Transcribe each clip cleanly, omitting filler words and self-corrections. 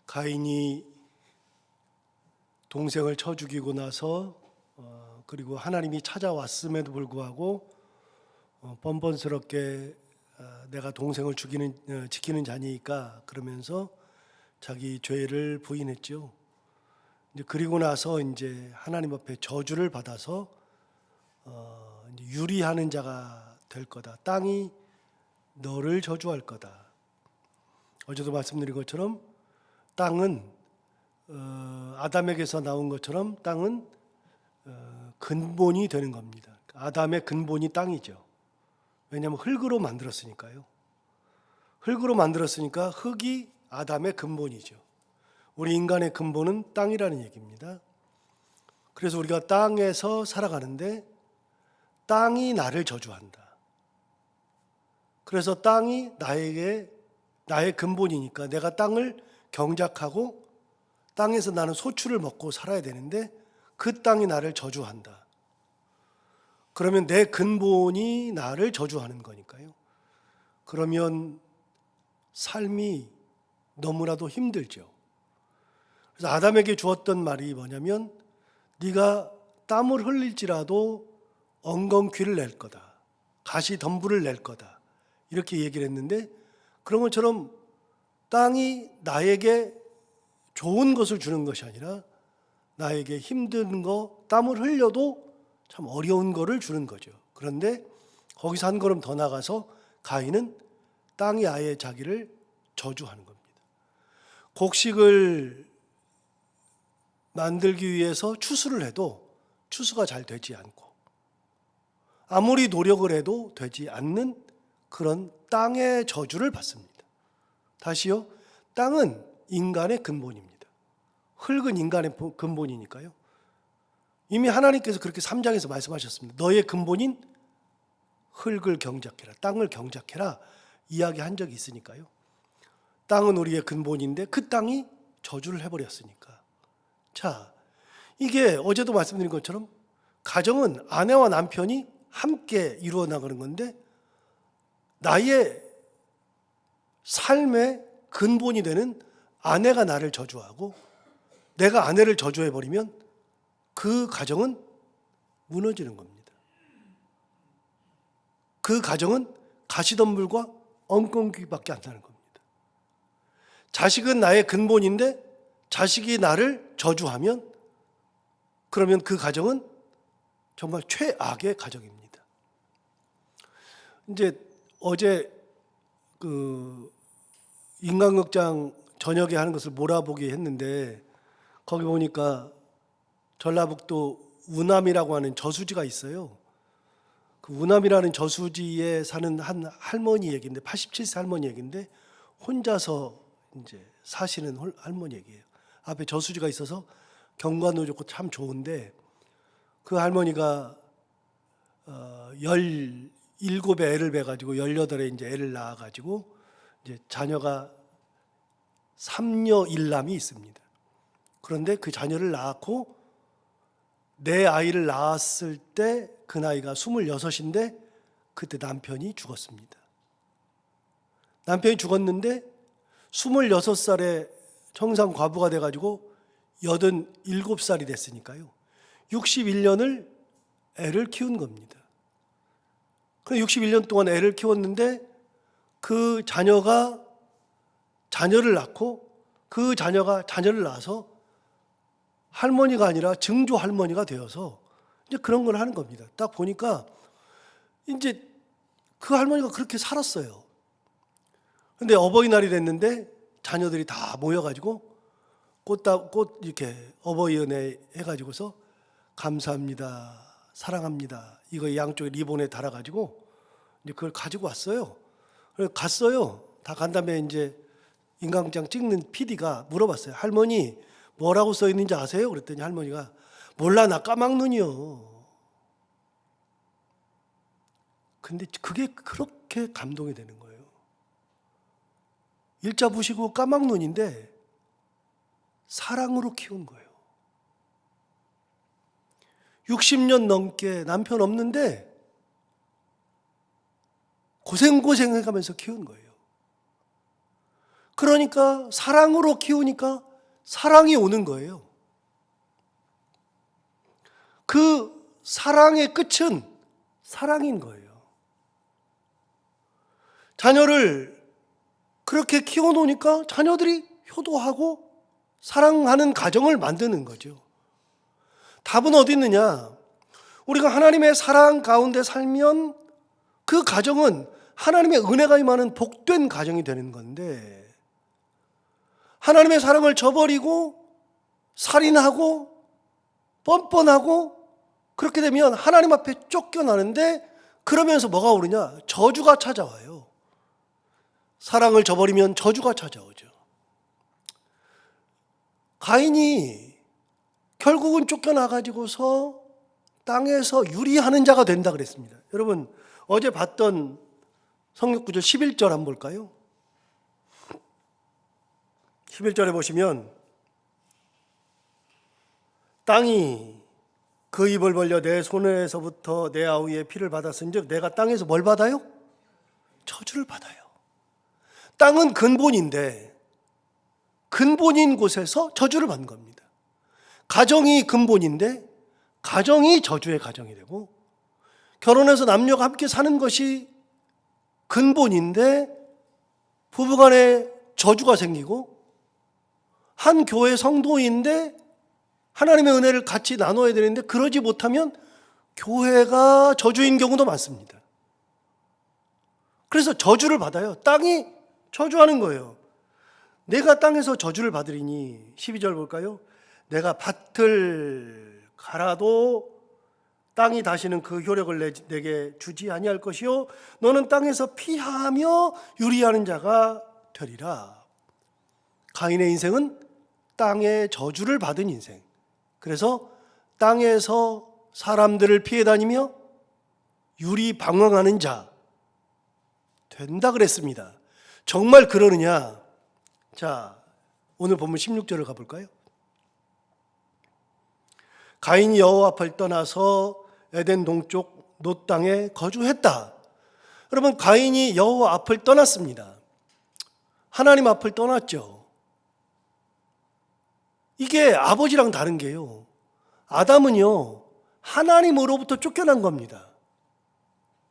가인이 동생을 쳐 죽이고 나서 그리고 하나님이 찾아왔음에도 불구하고 번번스럽게 내가 동생을 지키는 자니까 그러면서 자기 죄를 부인했죠. 이제 그리고 나서 이제 하나님 앞에 저주를 받아서 이제 유리하는 자가 될 거다. 땅이 너를 저주할 거다. 어제도 말씀드린 것처럼 땅은 아담에게서 나온 것처럼 땅은 근본이 되는 겁니다. 아담의 근본이 땅이죠. 왜냐하면 흙으로 만들었으니까요. 흙으로 만들었으니까 흙이 아담의 근본이죠. 우리 인간의 근본은 땅이라는 얘기입니다. 그래서 우리가 땅에서 살아가는데 땅이 나를 저주한다. 그래서 땅이 나의 근본이니까 내가 땅을 경작하고 땅에서 나는 소출을 먹고 살아야 되는데 그 땅이 나를 저주한다. 그러면 내 근본이 나를 저주하는 거니까요. 그러면 삶이 너무나도 힘들죠. 그래서 아담에게 주었던 말이 뭐냐면 네가 땀을 흘릴지라도 엉겅퀴를 낼 거다. 가시덤불을 낼 거다. 이렇게 얘기를 했는데 그런 것처럼 땅이 나에게 좋은 것을 주는 것이 아니라 나에게 힘든 거, 땀을 흘려도 참 어려운 거를 주는 거죠. 그런데 거기서 한 걸음 더 나가서 가인은 땅이 아예 자기를 저주하는 겁니다. 곡식을 만들기 위해서 추수를 해도 추수가 잘 되지 않고 아무리 노력을 해도 되지 않는 그런 땅의 저주를 받습니다. 다시요. 땅은 인간의 근본입니다. 흙은 인간의 근본이니까요. 이미 하나님께서 그렇게 3장에서 말씀하셨습니다. 너의 근본인 흙을 경작해라. 땅을 경작해라. 이야기한 적이 있으니까요. 땅은 우리의 근본인데 그 땅이 저주를 해버렸으니까. 자, 이게 어제도 말씀드린 것처럼 가정은 아내와 남편이 함께 이루어 나가는 건데 나의 삶의 근본이 되는 아내가 나를 저주하고 내가 아내를 저주해버리면 그 가정은 무너지는 겁니다. 그 가정은 가시덤불과 엉겅퀴밖에 안 나는 겁니다. 자식은 나의 근본인데 자식이 나를 저주하면 그러면 그 가정은 정말 최악의 가정입니다. 이제 어제 그 인간극장 저녁에 하는 것을 몰아보기 했는데 거기 보니까 전라북도 우남이라고 하는 저수지가 있어요. 그 우남이라는 저수지에 사는 한 할머니 얘기인데 87세 할머니 얘기인데 혼자서 이제 사시는 할머니 얘기예요. 앞에 저수지가 있어서 경관도 좋고 참 좋은데 그 할머니가 17에 애를 뵈가지고 18에 이제 애를 낳아가지고 이제 자녀가 3녀 1남이 있습니다. 그런데 그 자녀를 낳고 내 아이를 낳았을 때 그 나이가 26인데 그때 남편이 죽었습니다. 남편이 죽었는데 26살에 청산 과부가 돼가지고 87살이 됐으니까요. 61년을 애를 키운 겁니다. 그럼 61년 동안 애를 키웠는데 그 자녀가 자녀를 낳고 그 자녀가 자녀를 낳아서 할머니가 아니라 증조 할머니가 되어서 이제 그런 걸 하는 겁니다. 딱 보니까 이제 그 할머니가 그렇게 살았어요. 근데 어버이날이 됐는데 자녀들이 다 모여가지고 꽃 이렇게 어버이 은혜 해가지고서 감사합니다, 사랑합니다. 이거 양쪽에 리본에 달아가지고 이제 그걸 가지고 왔어요. 그래서 갔어요. 다 간 다음에 이제 인강장 찍는 PD가 물어봤어요. 할머니 뭐라고 써 있는지 아세요? 그랬더니 할머니가 몰라 나 까막눈이요. 근데 그게 그렇게 감동이 되는 거예요. 일자 부시고 까막눈인데 사랑으로 키운 거예요. 60년 넘게 남편 없는데 고생고생 해가면서 키운 거예요. 그러니까 사랑으로 키우니까 사랑이 오는 거예요. 그 사랑의 끝은 사랑인 거예요. 자녀를 그렇게 키워놓으니까 자녀들이 효도하고 사랑하는 가정을 만드는 거죠. 답은 어디 있느냐? 우리가 하나님의 사랑 가운데 살면 그 가정은 하나님의 은혜가 임하는 복된 가정이 되는 건데, 하나님의 사랑을 저버리고 살인하고 뻔뻔하고 그렇게 되면 하나님 앞에 쫓겨나는데, 그러면서 뭐가 오르냐? 저주가 찾아와요. 사랑을 저버리면 저주가 찾아오죠. 가인이 결국은 쫓겨나가지고서 땅에서 유리하는 자가 된다 그랬습니다. 여러분, 어제 봤던 성경구절 11절 한번 볼까요? 11절에 보시면, 땅이 그 입을 벌려 내 손에서부터 내 아우의 피를 받았은즉 내가 땅에서 뭘 받아요? 저주를 받아요. 땅은 근본인데 근본인 곳에서 저주를 받는 겁니다. 가정이 근본인데 가정이 저주의 가정이 되고, 결혼해서 남녀가 함께 사는 것이 근본인데 부부간에 저주가 생기고, 한 교회 성도인데 하나님의 은혜를 같이 나눠야 되는데 그러지 못하면 교회가 저주인 경우도 많습니다. 그래서 저주를 받아요. 땅이 저주하는 거예요. 내가 땅에서 저주를 받으리니, 12절 볼까요? 내가 밭을 갈아도 땅이 다시는 그 효력을 내게 주지 아니할 것이요 너는 땅에서 피하며 유리하는 자가 되리라. 가인의 인생은 땅의 저주를 받은 인생. 그래서 땅에서 사람들을 피해 다니며 유리방황하는 자 된다 그랬습니다. 정말 그러느냐? 자, 오늘 본문 16절을 가볼까요? 가인이 여호와 앞을 떠나서 에덴 동쪽 놋 땅에 거주했다. 여러분, 가인이 여호와 앞을 떠났습니다. 하나님 앞을 떠났죠. 이게 아버지랑 다른 게요, 아담은요 하나님으로부터 쫓겨난 겁니다.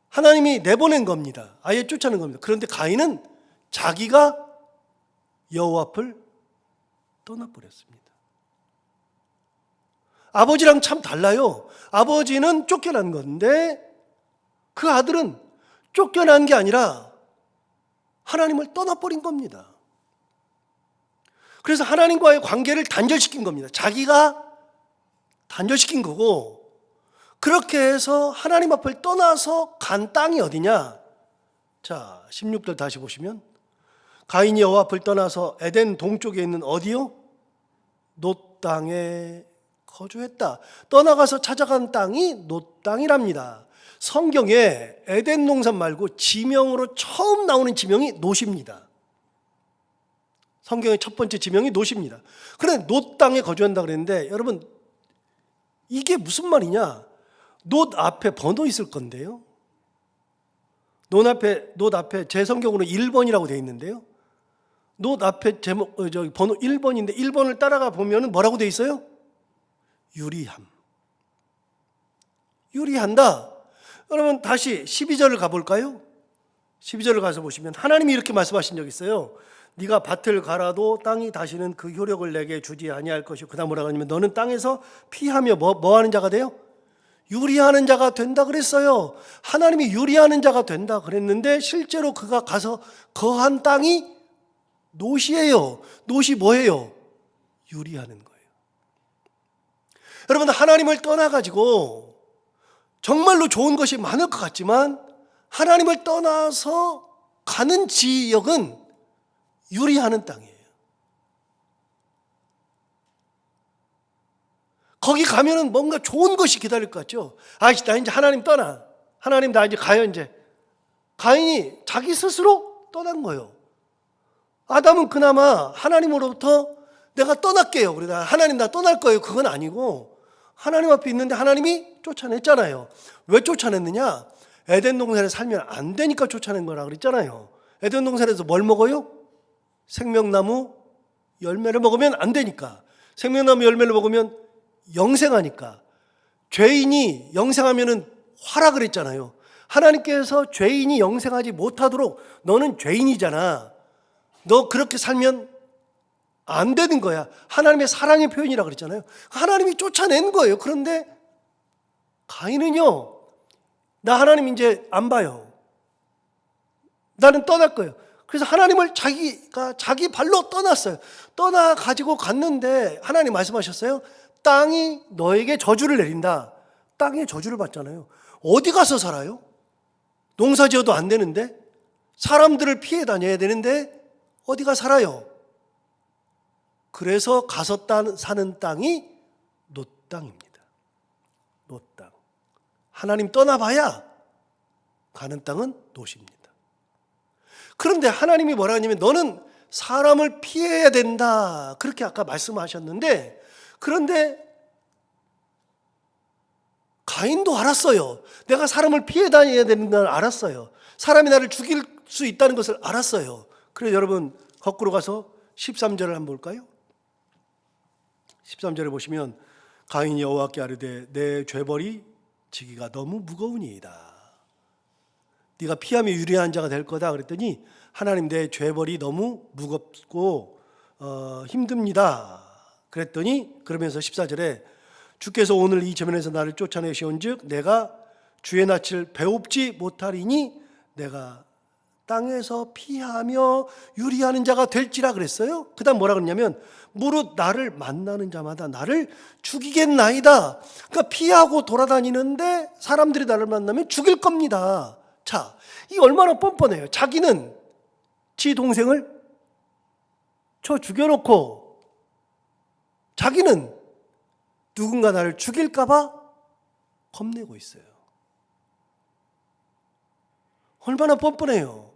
하나님이 내보낸 겁니다. 아예 쫓아낸 겁니다. 그런데 가인은 자기가 여호와 앞을 떠나버렸습니다. 아버지랑 참 달라요. 아버지는 쫓겨난 건데 그 아들은 쫓겨난 게 아니라 하나님을 떠나버린 겁니다. 그래서 하나님과의 관계를 단절시킨 겁니다. 자기가 단절시킨 거고, 그렇게 해서 하나님 앞을 떠나서 간 땅이 어디냐? 자, 16절 다시 보시면, 가인이 여호와 앞을 떠나서 에덴 동쪽에 있는 어디요? 놋 땅에 거주했다. 떠나가서 찾아간 땅이 놋 땅이랍니다. 성경에 에덴 동산 말고 지명으로 처음 나오는 지명이 놋입니다. 성경의 첫 번째 지명이 놋입니다. 그런데 놋 땅에 거주한다 그랬는데, 여러분 이게 무슨 말이냐? 놋 앞에 번호 있을 건데요. 놋 앞에 제 성경으로 1번이라고 되어 있는데요. 놋 앞에 제목 번호 1번인데 1번을 따라가 보면 뭐라고 되어 있어요? 유리함. 유리한다. 여러분 다시 12절을 가볼까요? 12절을 가서 보시면 하나님이 이렇게 말씀하신 적이 있어요. 네가 밭을 갈아도 땅이 다시는 그 효력을 내게 주지 아니할 것이고, 그 다음 뭐라고 하냐면 너는 땅에서 피하며 뭐 하는 자가 돼요? 유리하는 자가 된다 그랬어요. 하나님이 유리하는 자가 된다 그랬는데 실제로 그가 가서 거한 땅이 놋이에요. 놋이 뭐예요? 유리하는 거예요. 여러분, 하나님을 떠나가지고 정말로 좋은 것이 많을 것 같지만 하나님을 떠나서 가는 지역은 유리하는 땅이에요. 거기 가면은 뭔가 좋은 것이 기다릴 것 같죠. 나 이제 하나님 떠나. 하나님 나 이제 가요 이제. 가인이 자기 스스로 떠난 거예요. 아담은 그나마 하나님으로부터 내가 떠날게요. 그러다 하나님 나 떠날 거예요. 그건 아니고 하나님 앞에 있는데 하나님이 쫓아냈잖아요. 왜 쫓아냈느냐? 에덴 동산에 살면 안 되니까 쫓아낸 거라 그랬잖아요. 에덴 동산에서 뭘 먹어요? 생명나무 열매를 먹으면 안 되니까. 생명나무 열매를 먹으면 영생하니까. 죄인이 영생하면은 화라 그랬잖아요. 하나님께서 죄인이 영생하지 못하도록 너는 죄인이잖아. 너 그렇게 살면 안 되는 거야. 하나님의 사랑의 표현이라 그랬잖아요. 하나님이 쫓아낸 거예요. 그런데 가인은요, 나 하나님 이제 안 봐요. 나는 떠날 거예요. 그래서 하나님을 자기 발로 떠났어요. 떠나 가지고 갔는데 하나님 말씀하셨어요. 땅이 너에게 저주를 내린다. 땅에 저주를 받잖아요. 어디 가서 살아요? 농사 지어도 안 되는데, 사람들을 피해 다녀야 되는데 어디가 살아요? 그래서 가서 사는 땅이 놋 땅입니다. 놋 땅. 하나님 떠나봐야 가는 땅은 놋입니다. 그런데 하나님이 뭐라 하냐면 너는 사람을 피해야 된다. 그렇게 아까 말씀하셨는데, 그런데 가인도 알았어요. 내가 사람을 피해 다녀야 되는 걸 알았어요. 사람이 나를 죽일 수 있다는 것을 알았어요. 그래서 여러분 거꾸로 가서 13절을 한번 볼까요? 13절에 보시면 가인이 여호와께 아뢰되 내 죄벌이 지기가 너무 무거우니이다. 네가 피하며 유리한 자가 될 거다 그랬더니 하나님 내 죄벌이 너무 무겁고 힘듭니다. 그랬더니 그러면서 14절에 주께서 오늘 이 저면에서 나를 쫓아내시온즉 내가 주의 낯을 배웁지 못하리니 내가 땅에서 피하며 유리하는 자가 될지라 그랬어요. 그 다음 뭐라 그랬냐면 무릇 나를 만나는 자마다 나를 죽이겠나이다. 그러니까 피하고 돌아다니는데 사람들이 나를 만나면 죽일 겁니다. 자, 이게 얼마나 뻔뻔해요. 자기는 지 동생을 쳐 죽여놓고 자기는 누군가 나를 죽일까 봐 겁내고 있어요. 얼마나 뻔뻔해요.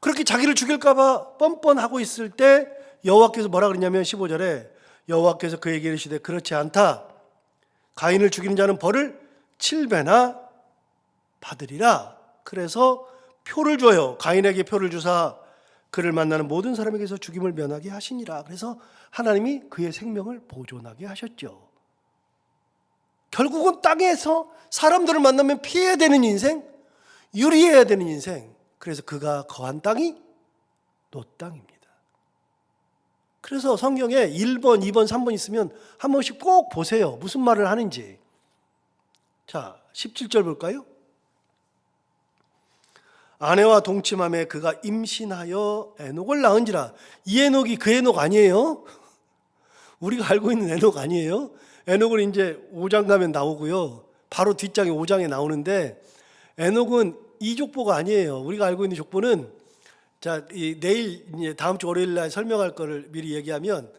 그렇게 자기를 죽일까 봐 뻔뻔하고 있을 때 여호와께서 뭐라 그러냐면 15절에 여호와께서 그에게 이르시되 그렇지 않다. 가인을 죽이는 자는 벌을 7배나 받으리라. 그래서 표를 줘요. 가인에게 표를 주사 그를 만나는 모든 사람에게서 죽임을 면하게 하시니라. 그래서 하나님이 그의 생명을 보존하게 하셨죠. 결국은 땅에서 사람들을 만나면 피해야 되는 인생, 유리해야 되는 인생. 그래서 그가 거한 땅이 놋 땅입니다. 그래서 성경에 1번, 2번, 3번 있으면 한 번씩 꼭 보세요. 무슨 말을 하는지. 자, 17절 볼까요? 아내와 동침함에 그가 임신하여 에녹을 낳은지라. 이 에녹이 그 에녹 아니에요? 우리가 알고 있는 에녹 아니에요? 에녹은 이제 5장 가면 나오고요. 바로 뒷장에 5장에 나오는데 에녹은 이 족보가 아니에요. 우리가 알고 있는 족보는 내일 이제 다음 주 월요일 날 설명할 거를 미리 얘기하면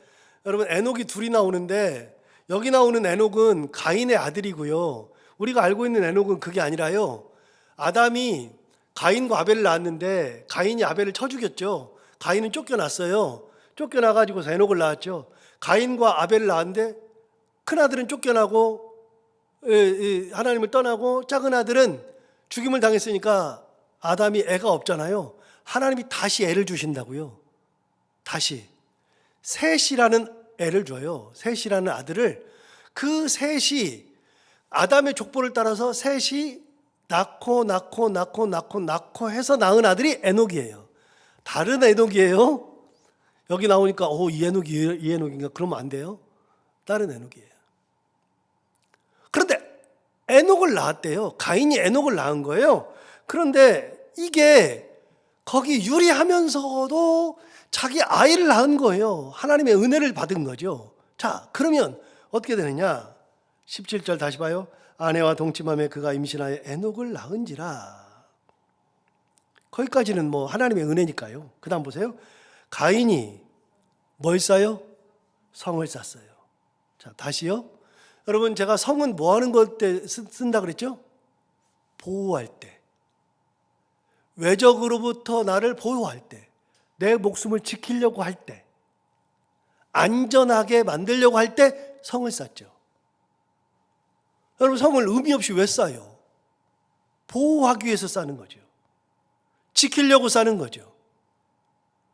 여러분 에녹이 둘이 나오는데 여기 나오는 에녹은 가인의 아들이고요. 우리가 알고 있는 에녹은 그게 아니라요. 아담이 가인과 아벨을 낳았는데 가인이 아벨을 쳐 죽였죠. 가인은 쫓겨났어요. 쫓겨나가지고 에녹을 낳았죠. 가인과 아벨을 낳았는데 큰아들은 쫓겨나고 하나님을 떠나고 작은 아들은 죽임을 당했으니까 아담이 애가 없잖아요. 하나님이 다시 애를 주신다고요. 다시 셋이라는 애를 줘요. 셋이라는 아들을. 그 셋이 아담의 족보를 따라서 셋이 낳고 해서 낳은 아들이 에녹이에요. 다른 에녹이에요. 여기 나오니까 이 에녹인가? 그러면 안 돼요. 다른 에녹이에요. 그런데 에녹을 낳았대요. 가인이 에녹을 낳은 거예요. 그런데 이게 거기 유리하면서도 자기 아이를 낳은 거예요. 하나님의 은혜를 받은 거죠. 자, 그러면 어떻게 되느냐? 17절 다시 봐요. 아내와 동침함에 그가 임신하여 에녹을 낳은지라. 거기까지는 뭐 하나님의 은혜니까요. 그 다음 보세요. 가인이 뭘 쌓아요? 성을 쌓았어요. 자, 다시요. 여러분, 제가 성은 뭐 하는 것 때 쓴다 그랬죠? 보호할 때. 외적으로부터 나를 보호할 때, 내 목숨을 지키려고 할 때, 안전하게 만들려고 할 때 성을 쌓죠. 여러분, 성을 의미 없이 왜 쌓아요? 보호하기 위해서 쌓는 거죠. 지키려고 쌓는 거죠.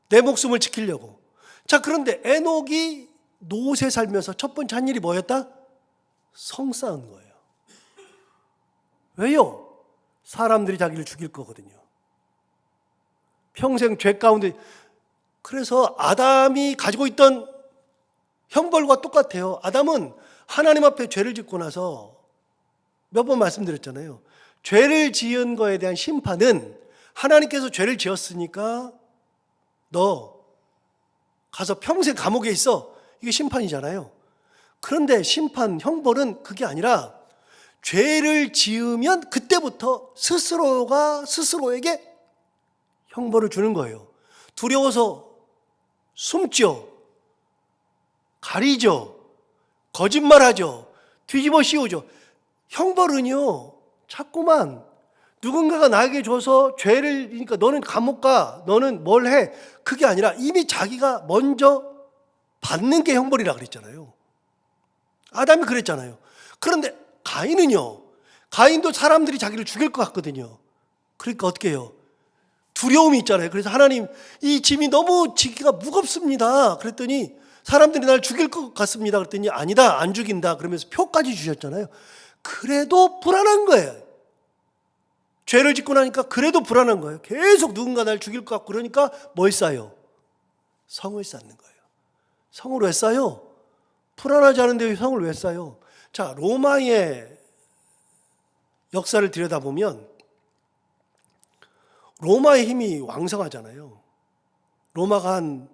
내 목숨을 지키려고. 자, 그런데 에녹이 노세 살면서 첫 번째 한 일이 뭐였다? 성 쌓은 거예요. 왜요? 사람들이 자기를 죽일 거거든요. 평생 죄 가운데. 그래서 아담이 가지고 있던 형벌과 똑같아요. 아담은 하나님 앞에 죄를 짓고 나서 몇 번 말씀드렸잖아요. 죄를 지은 거에 대한 심판은 하나님께서 죄를 지었으니까 너 가서 평생 감옥에 있어. 이게 심판이잖아요. 그런데 심판, 형벌은 그게 아니라 죄를 지으면 그때부터 스스로가 스스로에게 형벌을 주는 거예요. 두려워서 숨죠. 가리죠. 거짓말하죠. 뒤집어 씌우죠. 형벌은요, 자꾸만 누군가가 나에게 줘서 죄를, 그러니까 너는 감옥 가, 너는 뭘 해. 그게 아니라 이미 자기가 먼저 받는 게 형벌이라 그랬잖아요. 아담이 그랬잖아요. 그런데 가인은요, 가인도 사람들이 자기를 죽일 것 같거든요. 그러니까 어떻게 해요? 두려움이 있잖아요. 그래서 하나님, 이 짐이 너무 지기가 무겁습니다. 그랬더니 사람들이 날 죽일 것 같습니다. 그랬더니 아니다, 안 죽인다. 그러면서 표까지 주셨잖아요. 그래도 불안한 거예요. 죄를 짓고 나니까 그래도 불안한 거예요. 계속 누군가 날 죽일 것 같고 그러니까 뭘 쌓아요? 성을 쌓는 거예요. 성을 왜 쌓아요? 불안하지 않은데 성을 왜 쌓아요? 자, 로마의 역사를 들여다보면 로마의 힘이 왕성하잖아요. 로마가 한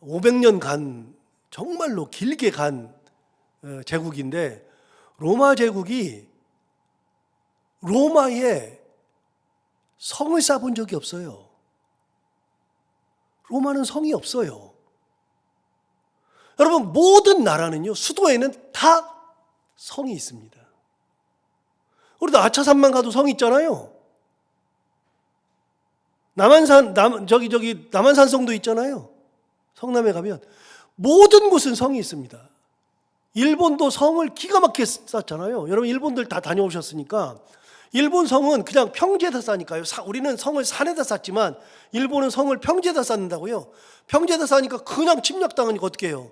500년 간, 정말로 길게 간 제국인데, 로마 제국이 로마에 성을 쌓아본 적이 없어요. 로마는 성이 없어요. 여러분, 모든 나라는요, 수도에는 다 성이 있습니다. 우리도 아차산만 가도 성이 있잖아요. 남한산성도 있잖아요. 성남에 가면 모든 곳은 성이 있습니다. 일본도 성을 기가 막히게 쌓잖아요. 여러분 일본들 다 다녀오셨으니까 일본 성은 그냥 평지에다 쌓으니까요. 우리는 성을 산에다 쌓지만 일본은 성을 평지에다 쌓는다고요. 평지에다 쌓으니까 그냥 침략당하니까 어떻게 해요?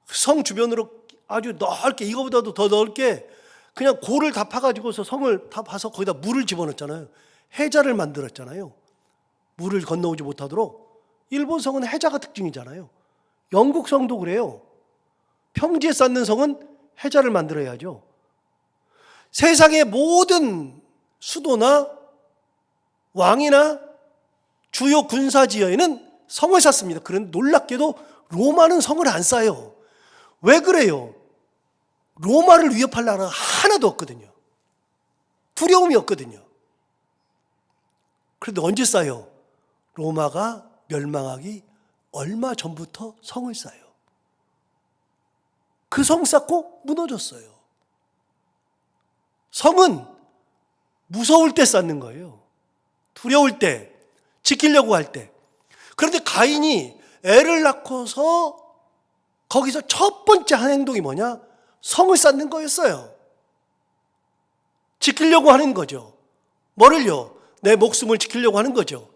성 주변으로 아주 넓게, 이거보다도 더 넓게 그냥 고를 다 파가지고서 성을 다 파서 거기다 물을 집어넣었잖아요. 해자를 만들었잖아요. 물을 건너오지 못하도록. 일본 성은 해자가 특징이잖아요. 영국 성도 그래요. 평지에 쌓는 성은 해자를 만들어야죠. 세상의 모든 수도나 왕이나 주요 군사지역에는 성을 쌓습니다. 그런데 놀랍게도 로마는 성을 안 쌓아요. 왜 그래요? 로마를 위협할 나라가 하나도 없거든요. 두려움이 없거든요. 그런데 언제 쌓아요? 로마가 멸망하기 얼마 전부터 성을 쌓아요. 그 성 쌓고 무너졌어요. 성은 무서울 때 쌓는 거예요. 두려울 때, 지키려고 할 때. 그런데 가인이 애를 낳고서 거기서 첫 번째 한 행동이 뭐냐? 성을 쌓는 거였어요. 지키려고 하는 거죠. 뭐를요? 내 목숨을 지키려고 하는 거죠.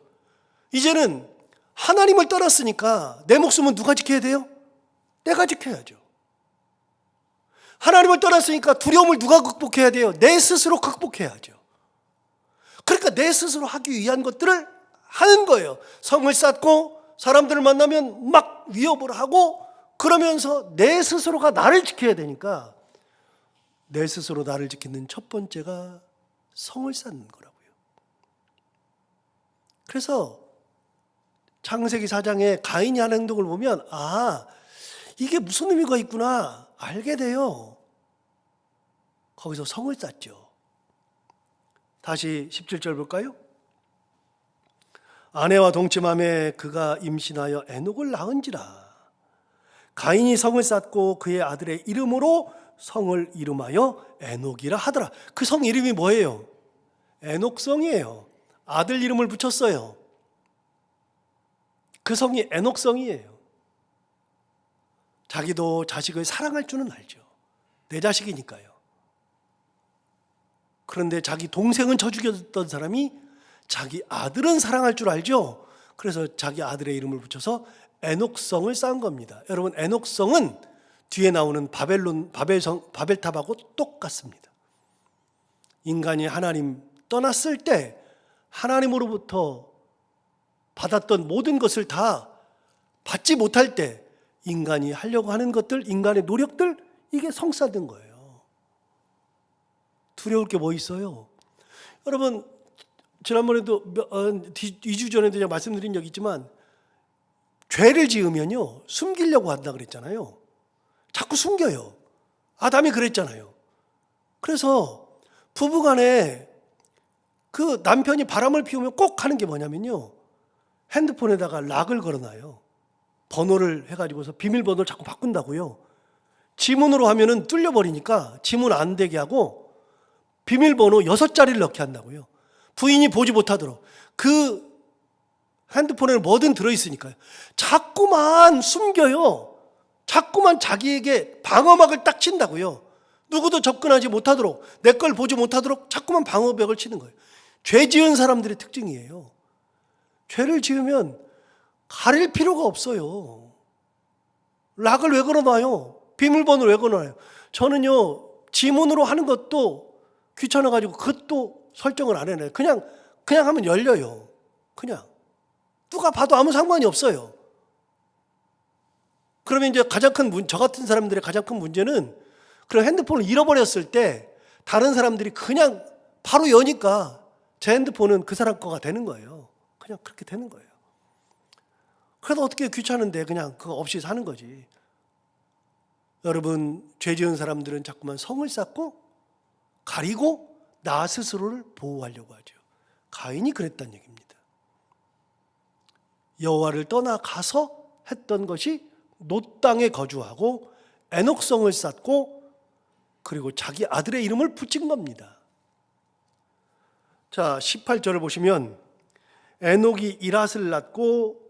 이제는 하나님을 떠났으니까 내 목숨은 누가 지켜야 돼요? 내가 지켜야죠. 하나님을 떠났으니까 두려움을 누가 극복해야 돼요? 내 스스로 극복해야죠. 그러니까 내 스스로 하기 위한 것들을 하는 거예요. 성을 쌓고 사람들을 만나면 막 위협을 하고 그러면서 내 스스로가 나를 지켜야 되니까 내 스스로 나를 지키는 첫 번째가 성을 쌓는 거라고요. 그래서 창세기 4장에 가인이 하는 행동을 보면 이게 무슨 의미가 있구나 알게 돼요. 거기서 성을 쌓죠. 다시 17절 볼까요? 아내와 동침함에 그가 임신하여 에녹을 낳은지라. 가인이 성을 쌓고 그의 아들의 이름으로 성을 이름하여 에녹이라 하더라. 그 성 이름이 뭐예요? 에녹성이에요. 아들 이름을 붙였어요. 그 성이 에녹성이에요. 자기도 자식을 사랑할 줄은 알죠. 내 자식이니까요. 그런데 자기 동생은 쳐 죽였던 사람이 자기 아들은 사랑할 줄 알죠. 그래서 자기 아들의 이름을 붙여서 에녹성을 쌓은 겁니다. 여러분, 에녹성은 뒤에 나오는 바벨탑하고 똑같습니다. 인간이 하나님 떠났을 때 하나님으로부터 받았던 모든 것을 다 받지 못할 때 인간이 하려고 하는 것들, 인간의 노력들, 이게 성사된 거예요. 두려울 게 뭐 있어요? 여러분, 지난번에도 2주 전에도 제가 말씀드린 적이 있지만 죄를 지으면요 숨기려고 한다 그랬잖아요. 자꾸 숨겨요. 아담이 그랬잖아요. 그래서 부부간에 그 남편이 바람을 피우면 꼭 하는 게 뭐냐면요, 핸드폰에다가 락을 걸어놔요. 번호를 해가지고서 비밀번호를 자꾸 바꾼다고요. 지문으로 하면은 뚫려버리니까 지문 안 되게 하고 비밀번호 6자리를 넣게 한다고요. 부인이 보지 못하도록. 그 핸드폰에는 뭐든 들어있으니까요. 자꾸만 숨겨요. 자꾸만 자기에게 방어막을 딱 친다고요. 누구도 접근하지 못하도록, 내 걸 보지 못하도록 자꾸만 방어벽을 치는 거예요. 죄 지은 사람들의 특징이에요. 죄를 지으면 가릴 필요가 없어요. 락을 왜 걸어놔요? 비밀번호를 왜 걸어놔요? 저는요, 지문으로 하는 것도 귀찮아가지고 그것도 설정을 안 해놔요. 그냥 하면 열려요. 그냥. 누가 봐도 아무 상관이 없어요. 그러면 이제 저 같은 사람들의 가장 큰 문제는 그런 핸드폰을 잃어버렸을 때 다른 사람들이 그냥 바로 여니까 제 핸드폰은 그 사람 거가 되는 거예요. 그냥 그렇게 되는 거예요. 그래도 어떻게 귀찮은데 그냥 그거 없이 사는 거지. 여러분, 죄 지은 사람들은 자꾸만 성을 쌓고 가리고 나 스스로를 보호하려고 하죠. 가인이 그랬다는 얘기입니다. 여호와를 떠나가서 했던 것이 놋 땅에 거주하고 에녹성을 쌓고 그리고 자기 아들의 이름을 붙인 겁니다. 자, 18절을 보시면 에녹이 이랏을 낳고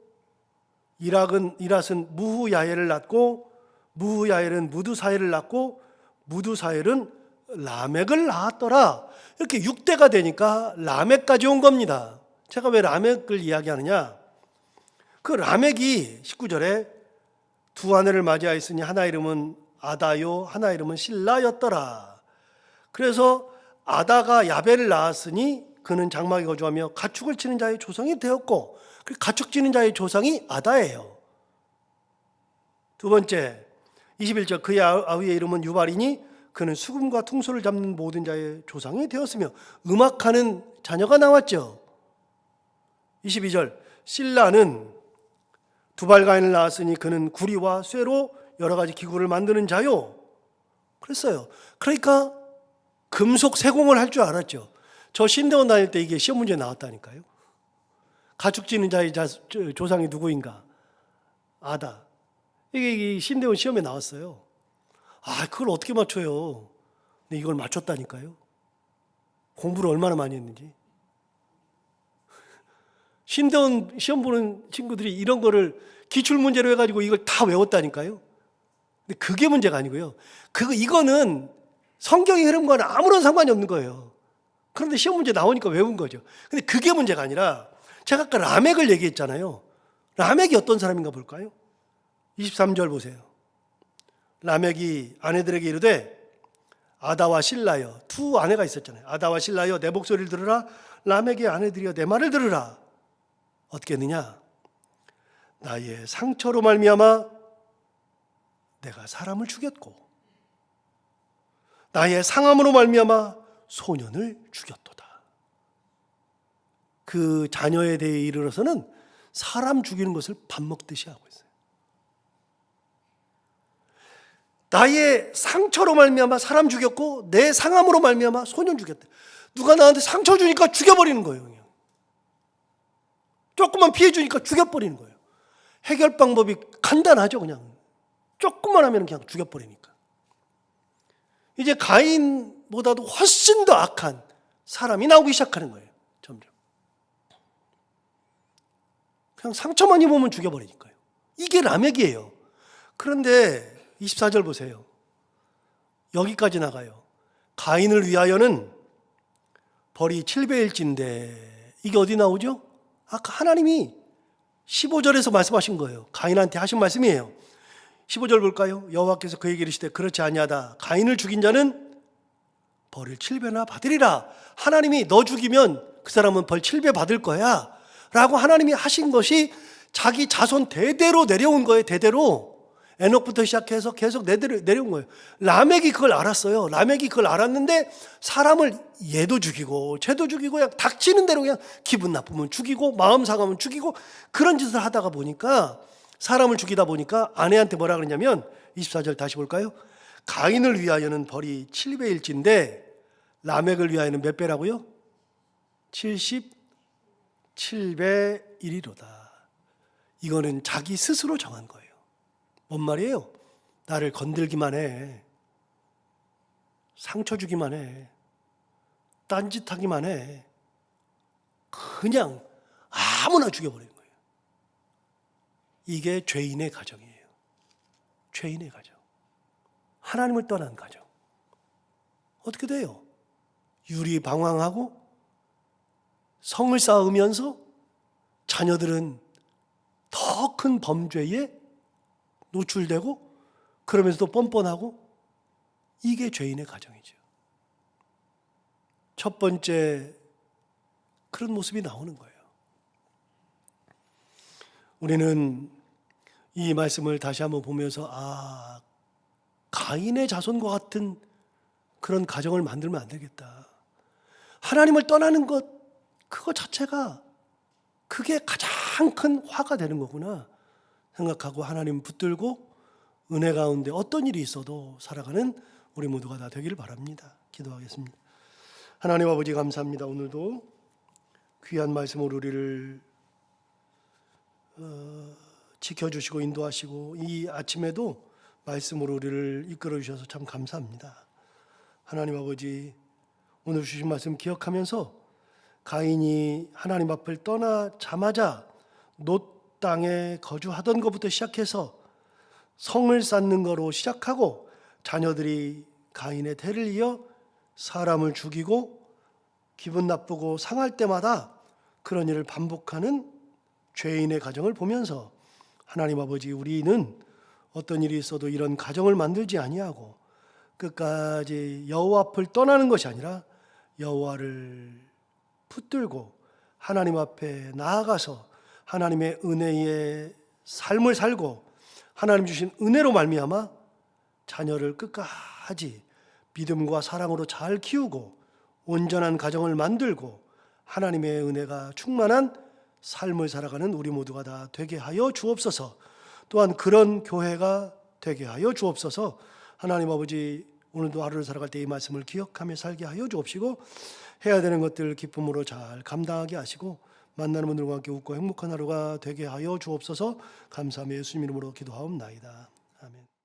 이랏은 무후야엘을 낳고 무후야엘은 무두사엘을 낳고 무두사엘은 라멕을 낳았더라. 이렇게 6대가 되니까 라멕까지 온 겁니다. 제가 왜 라멕을 이야기하느냐? 그 라멕이 19절에 두 아내를 맞이하였으니 하나 이름은 아다요 하나 이름은 실라였더라. 그래서 아다가 야벨을 낳았으니 그는 장막에 거주하며 가축을 치는 자의 조상이 되었고, 가축 치는 자의 조상이 아다예요. 두 번째 21절 그의 아우의 이름은 유발이니 그는 수금과 퉁소를 잡는 모든 자의 조상이 되었으며, 음악하는 자녀가 나왔죠. 22절 실라는 두발가인을 낳았으니 그는 구리와 쇠로 여러 가지 기구를 만드는 자요. 그랬어요. 그러니까 금속 세공을 할 줄 알았죠. 저 신대원 다닐 때 이게 시험 문제에 나왔다니까요. 가축 지는 자의 조상이 누구인가? 아다. 이게 신대원 시험에 나왔어요. 그걸 어떻게 맞춰요? 근데 이걸 맞췄다니까요. 공부를 얼마나 많이 했는지. 신대원 시험 보는 친구들이 이런 거를 기출문제로 해가지고 이걸 다 외웠다니까요. 근데 그게 문제가 아니고요. 이거는 성경의 흐름과는 아무런 상관이 없는 거예요. 그런데 시험 문제 나오니까 외운 거죠. 근데 그게 문제가 아니라 제가 아까 라멕을 얘기했잖아요. 라멕이 어떤 사람인가 볼까요? 23절 보세요. 라멕이 아내들에게 이르되 아다와 실라여, 두 아내가 있었잖아요. 아다와 실라여 내 목소리를 들으라. 라멕의 아내들이여 내 말을 들으라. 어떻게 했느냐? 나의 상처로 말미암아 내가 사람을 죽였고 나의 상함으로 말미암아 소년을 죽였도다. 그 자녀에 대해 이르러서는 사람 죽이는 것을 밥 먹듯이 하고 있어요. 나의 상처로 말미암아 사람 죽였고 내 상함으로 말미암아 소년 죽였다. 누가 나한테 상처 주니까 죽여버리는 거예요. 그냥. 조금만 피해 주니까 죽여버리는 거예요. 해결 방법이 간단하죠. 그냥 조금만 하면 그냥 죽여버리니까. 이제 가인보다도 훨씬 더 악한 사람이 나오기 시작하는 거예요. 점점. 그냥 상처만 입으면 죽여버리니까요. 이게 라멕이에요. 그런데 24절 보세요. 여기까지 나가요. 가인을 위하여는 벌이 7배일진데 이게 어디 나오죠? 아까 하나님이 15절에서 말씀하신 거예요. 가인한테 하신 말씀이에요. 15절 볼까요? 여호와께서 그에게 이르시되 그렇지 아니하다. 가인을 죽인 자는 벌을 7배나 받으리라. 하나님이 너 죽이면 그 사람은 벌 7배 받을 거야 라고 하나님이 하신 것이 자기 자손 대대로 내려온 거예요. 대대로. 에녹부터 시작해서 계속 내려온 거예요. 라멕이 그걸 알았어요. 라멕이 그걸 알았는데 사람을 얘도 죽이고 쟤도 죽이고 그냥 닥치는 대로 그냥 기분 나쁘면 죽이고 마음 상하면 죽이고 그런 짓을 하다가 보니까 사람을 죽이다 보니까 아내한테 뭐라 그러냐면 24절 다시 볼까요? 가인을 위하여는 벌이 7배일진데 라멕을 위하여는 몇 배라고요? 77배 1이로다. 이거는 자기 스스로 정한 거예요. 뭔 말이에요? 나를 건들기만 해, 상처 주기만 해, 딴짓하기만 해, 그냥 아무나 죽여버리는 거예요. 이게 죄인의 가정이에요. 죄인의 가정. 하나님을 떠난 가정. 어떻게 돼요? 유리방황하고 성을 쌓으면서 자녀들은 더 큰 범죄에 노출되고 그러면서도 뻔뻔하고 이게 죄인의 가정이죠. 첫 번째 그런 모습이 나오는 거예요. 우리는 이 말씀을 다시 한번 보면서 가인의 자손과 같은 그런 가정을 만들면 안 되겠다. 하나님을 떠나는 것 그거 자체가 그게 가장 큰 화가 되는 거구나 생각하고 하나님 붙들고 은혜 가운데 어떤 일이 있어도 살아가는 우리 모두가 다 되기를 바랍니다. 기도하겠습니다. 하나님 아버지 감사합니다. 오늘도 귀한 말씀으로 우리를 지켜주시고 인도하시고 이 아침에도 말씀으로 우리를 이끌어 주셔서 참 감사합니다. 하나님 아버지 오늘 주신 말씀 기억하면서 가인이 하나님 앞을 떠나자마자 놋 땅에 거주하던 것부터 시작해서 성을 쌓는 거로 시작하고 자녀들이 가인의 대를 이어 사람을 죽이고 기분 나쁘고 상할 때마다 그런 일을 반복하는 죄인의 가정을 보면서 하나님 아버지 우리는 어떤 일이 있어도 이런 가정을 만들지 아니하고 끝까지 여호와 앞을 떠나는 것이 아니라 여호와를 붙들고 하나님 앞에 나아가서 하나님의 은혜의 삶을 살고 하나님 주신 은혜로 말미암아 자녀를 끝까지 믿음과 사랑으로 잘 키우고 온전한 가정을 만들고 하나님의 은혜가 충만한 삶을 살아가는 우리 모두가 다 되게 하여 주옵소서. 또한 그런 교회가 되게 하여 주옵소서. 하나님 아버지 오늘도 하루를 살아갈 때 이 말씀을 기억하며 살게 하여 주옵시고 해야 되는 것들 기쁨으로 잘 감당하게 하시고 만나는 분들과 함께 웃고 행복한 하루가 되게 하여 주옵소서. 감사하며 예수님 이름으로 기도하옵나이다. 아멘.